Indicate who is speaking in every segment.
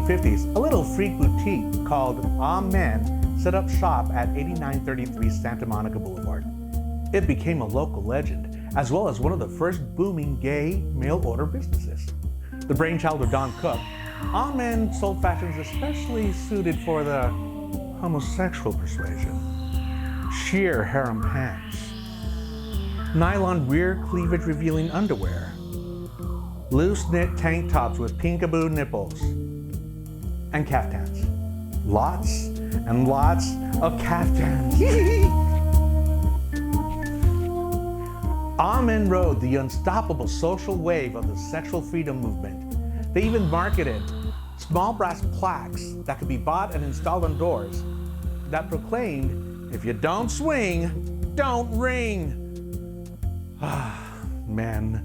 Speaker 1: 1950s, a little freak boutique called Amen set up shop at 8933 Santa Monica Boulevard. It became a local legend, as well as one of the first booming gay mail-order businesses. The brainchild of Don Cook, Amen sold fashions especially suited for the homosexual persuasion. Sheer harem pants, nylon rear cleavage revealing underwear, loose knit tank tops with peekaboo nipples, and caftans. Lots and lots of caftans. Amen rode the unstoppable social wave of the sexual freedom movement. They even marketed small brass plaques that could be bought and installed on doors that proclaimed, "If you don't swing, don't ring." Men.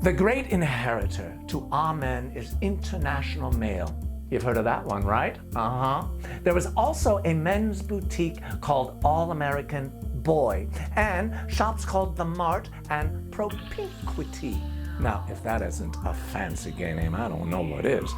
Speaker 2: The great inheritor to Amen is International Male. You've heard of that one, right? There was also a men's boutique called All American Boy, and shops called The Mart and Perpetuity. Now, if that isn't a fancy gay name, I don't know what is.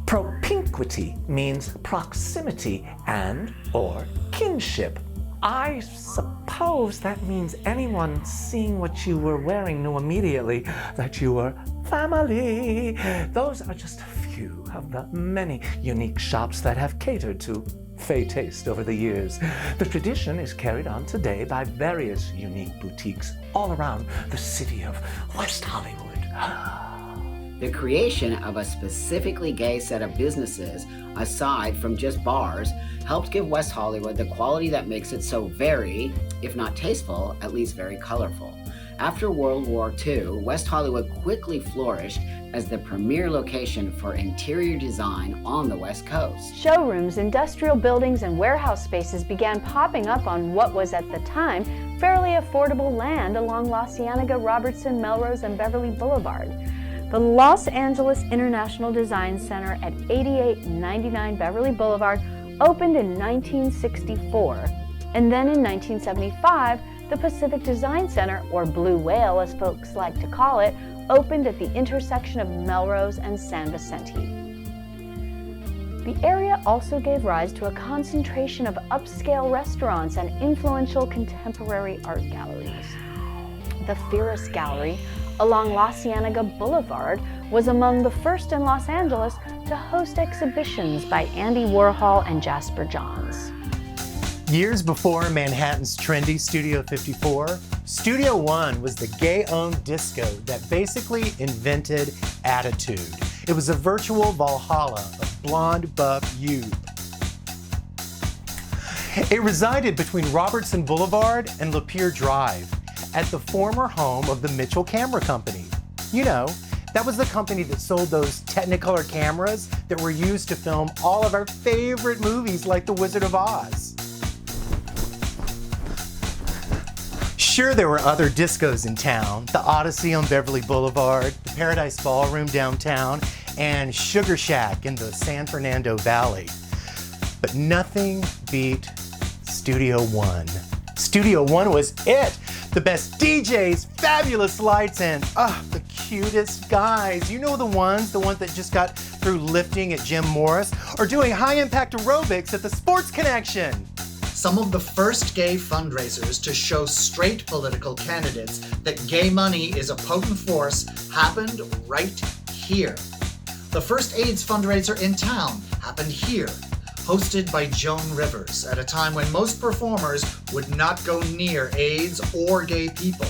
Speaker 2: Perpetuity means proximity and or kinship. I suppose that means anyone seeing what you were wearing knew immediately that you were family. Those are just a few of the many unique shops that have catered to fey taste over the years. The tradition is carried on today by various unique boutiques all around the city of West Hollywood.
Speaker 3: The creation of a specifically gay set of businesses, aside from just bars, helped give West Hollywood the quality that makes it so very, if not tasteful, at least very colorful. After World War II, West Hollywood quickly flourished as the premier location for interior design on the West Coast.
Speaker 4: Showrooms, industrial buildings, and warehouse spaces began popping up on what was at the time fairly affordable land along La Cienega, Robertson, Melrose, and Beverly Boulevard. The Los Angeles International Design Center at 8899 Beverly Boulevard opened in 1964, and then in 1975, the Pacific Design Center, or Blue Whale as folks like to call it, opened at the intersection of Melrose and San Vicente. The area also gave rise to a concentration of upscale restaurants and influential contemporary art galleries. The Ferris Gallery along La Cienega Boulevard was among the first in Los Angeles to host exhibitions by Andy Warhol and Jasper Johns.
Speaker 5: Years before Manhattan's trendy Studio 54, Studio One was the gay-owned disco that basically invented attitude. It was a virtual Valhalla of blonde buff youth. It resided between Robertson Boulevard and Lapeer Drive at the former home of the Mitchell Camera Company. You know, that was the company that sold those Technicolor cameras that were used to film all of our favorite movies like The Wizard of Oz. Sure, there were other discos in town, the Odyssey on Beverly Boulevard, the Paradise Ballroom downtown, and Sugar Shack in the San Fernando Valley. But nothing beat Studio One. Studio One was it! The best DJs, fabulous lights, and the cutest guys. You know the ones that just got through lifting at Jim Morris or doing high-impact aerobics at the Sports Connection.
Speaker 6: Some of the first gay fundraisers to show straight political candidates that gay money is a potent force happened right here. The first AIDS fundraiser in town happened here, hosted by Joan Rivers at a time when most performers would not go near AIDS or gay people.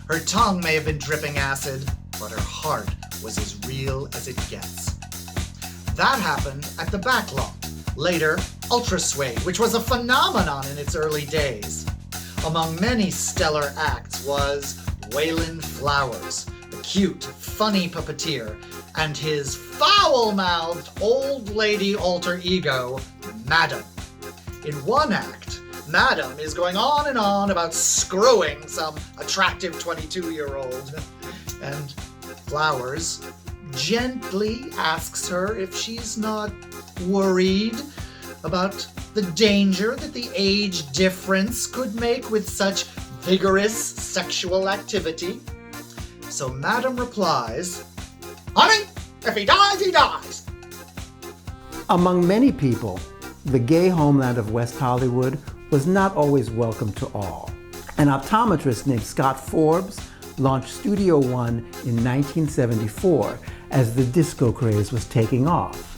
Speaker 6: Her tongue may have been dripping acid, but her heart was as real as it gets. That happened at the Backlot. Later, Ultra Suede, which was a phenomenon in its early days. Among many stellar acts was Waylon Flowers, the cute, funny puppeteer, and his foul-mouthed old lady alter ego, Madam. In one act, Madam is going on and on about screwing some attractive 22-year-old, and Flowers gently asks her if she's not worried about the danger that the age difference could make with such vigorous sexual activity. So Madam replies, "Honey, if he dies, he dies."
Speaker 7: Among many people, the gay homeland of West Hollywood was not always welcome to all. An optometrist named Scott Forbes launched Studio One in 1974 as the disco craze was taking off.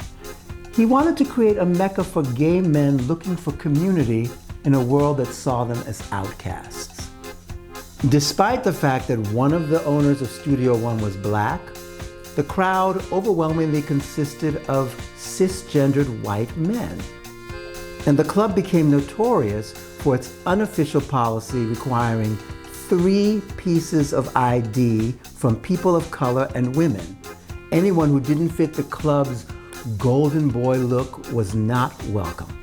Speaker 7: He wanted to create a mecca for gay men looking for community in a world that saw them as outcasts. Despite the fact that one of the owners of Studio One was black, the crowd overwhelmingly consisted of cisgendered white men. And the club became notorious for its unofficial policy requiring 3 pieces of ID from people of color and women. Anyone who didn't fit the club's golden boy look was not welcome.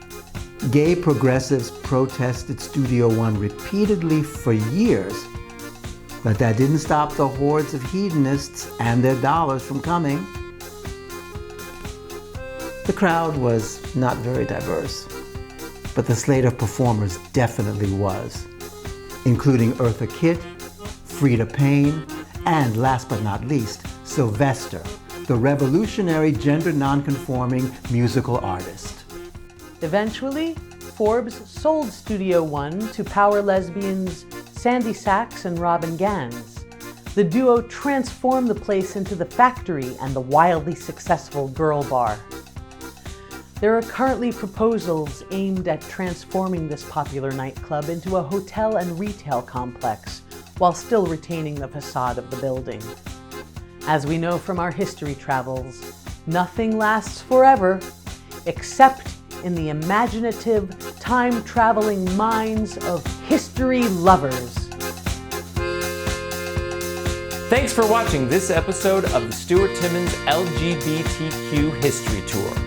Speaker 7: Gay progressives protested Studio One repeatedly for years, but that didn't stop the hordes of hedonists and their dollars from coming. The crowd was not very diverse, but the slate of performers definitely was, including Eartha Kitt, Freda Payne, and last but not least, Sylvester, the revolutionary gender nonconforming musical artist.
Speaker 8: Eventually, Forbes sold Studio One to power lesbians Sandy Sachs and Robin Gans. The duo transformed the place into the Factory and the wildly successful Girl Bar. There are currently proposals aimed at transforming this popular nightclub into a hotel and retail complex while still retaining the facade of the building. As we know from our history travels, nothing lasts forever, except in the imaginative, time-traveling minds of history lovers.
Speaker 2: Thanks for watching this episode of the Stuart Timmons LGBTQ History Tour.